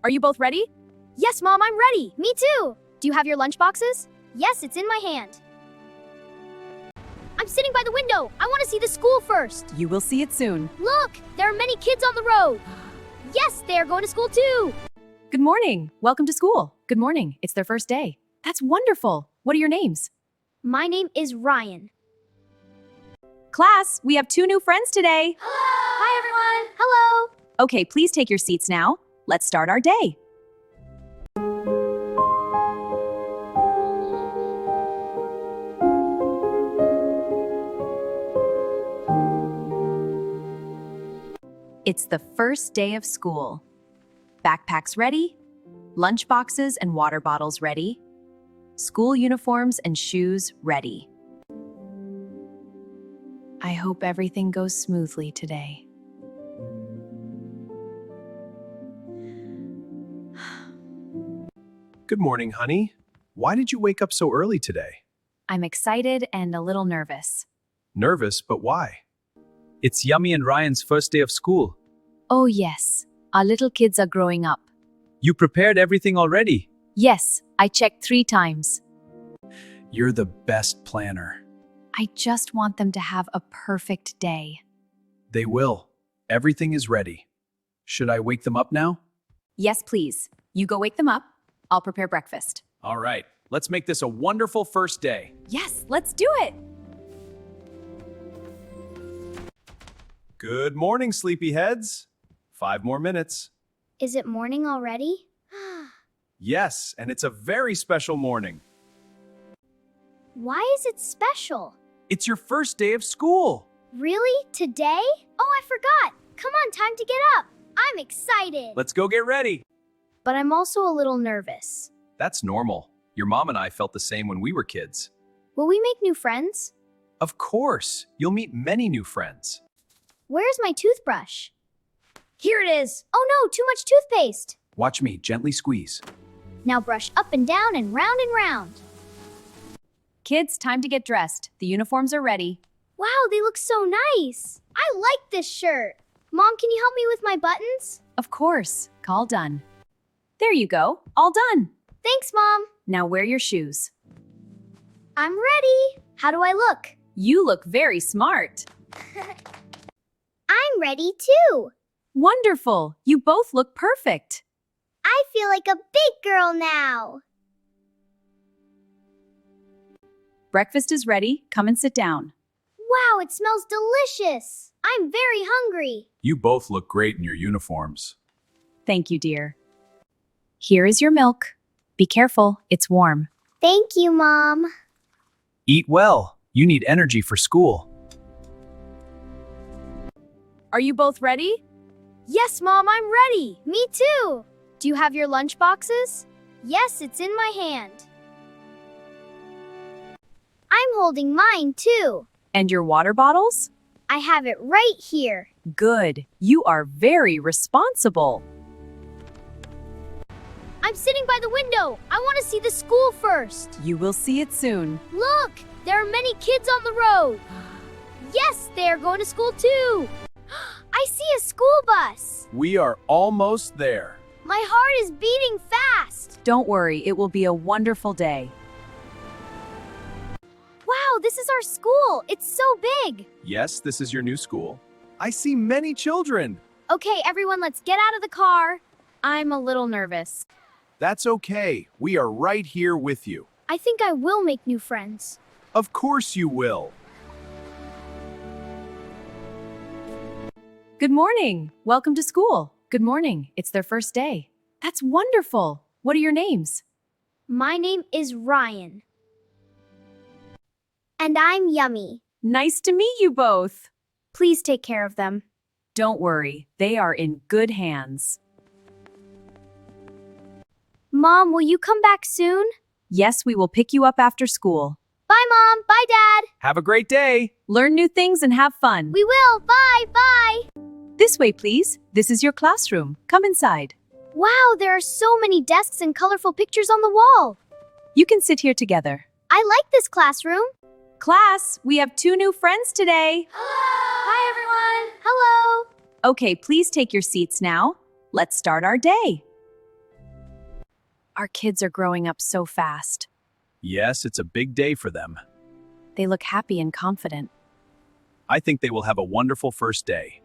Are you both ready? Yes, Mom, I'm ready. Me too. Do you have your lunch boxes? Yes, it's in my hand. I'm sitting by the window. I want to see the school first. You will see it soon. Look, there are many kids on the road. Yes, they are going to school too. Good morning. Welcome to school. Good morning. It's their first day. That's wonderful. What are your names? My name is Ryan. Class, we have 2 new friends today. Hi, everyone. Hello. Okay, please take your seats now. Let's start our day. It's the first day of school. Backpacks ready, lunch boxes and water bottles ready, school uniforms and shoes ready. I hope everything goes smoothly today. Good morning, honey. Why did you wake up so early today? I'm excited and a little nervous. Nervous, but why? It's Yummy and Ryan's first day of school. Oh yes, our little kids are growing up. You prepared everything already. Yes, I checked 3 times. You're the best planner. I just want them to have a perfect day. They will. Everything is ready. Should I wake them up now? Yes, please. You go wake them up. I'll prepare breakfast. All right, let's make this a wonderful first day. Yes, let's do it. Good morning, sleepyheads. 5 more minutes. Is it morning already? Yes, and it's a very special morning. Why is it special? It's your first day of school. Really? Today? Oh, I forgot. Come on, time to get up. I'm excited. Let's go get ready. But I'm also a little nervous. That's normal. Your mom and I felt the same when we were kids. Will we make new friends? Of course, you'll meet many new friends. Where's my toothbrush? Here it is. Oh no, too much toothpaste. Watch me gently squeeze. Now brush up and down and round and round. Kids, time to get dressed. The uniforms are ready. Wow, they look so nice. I like this shirt. Mom, can you help me with my buttons? Of course. All done. There you go. All done. Thanks, Mom. Now wear your shoes. I'm ready. How do I look? You look very smart. I'm ready too. Wonderful. You both look perfect. I feel like a big girl now. Breakfast is ready. Come and sit down. Wow, it smells delicious. I'm very hungry. You both look great in your uniforms. Thank you, dear. Here is your milk. Be careful. It's warm. Thank you, Mom. Eat well. You need energy for school. Are you both ready? Yes, Mom, I'm ready. Me too. Do you have your lunch boxes? Yes, it's in my hand. I'm holding mine too. And your water bottles? I have it right here. Good. You are very responsible. I'm sitting by the window. I want to see the school first. You will see it soon. Look, there are many kids on the road. Yes, they are going to school too. I see a school bus. We are almost there. My heart is beating fast. Don't worry, it will be a wonderful day. Wow, this is our school. It's so big. Yes, this is your new school. I see many children. Okay, everyone, let's get out of the car. I'm a little nervous. That's okay. We are right here with you. I think I will make new friends. Of course you will. Good morning. Welcome to school. Good morning. It's their first day. That's wonderful. What are your names? My name is Ryan. And I'm Yummy. Nice to meet you both. Please take care of them. Don't worry, they are in good hands. Mom, will you come back soon? Yes, we will pick you up after school. Bye, Mom. Bye, Dad. Have a great day. Learn new things and have fun. We will. Bye. Bye. This way, please. This is your classroom. Come inside. Wow, there are so many desks and colorful pictures on the wall. You can sit here together. I like this classroom. Class, we have 2 new friends today. Hi, everyone. Hello. Okay, please take your seats now. Let's start our day. Our kids are growing up so fast. Yes, it's a big day for them. They look happy and confident. I think they will have a wonderful first day.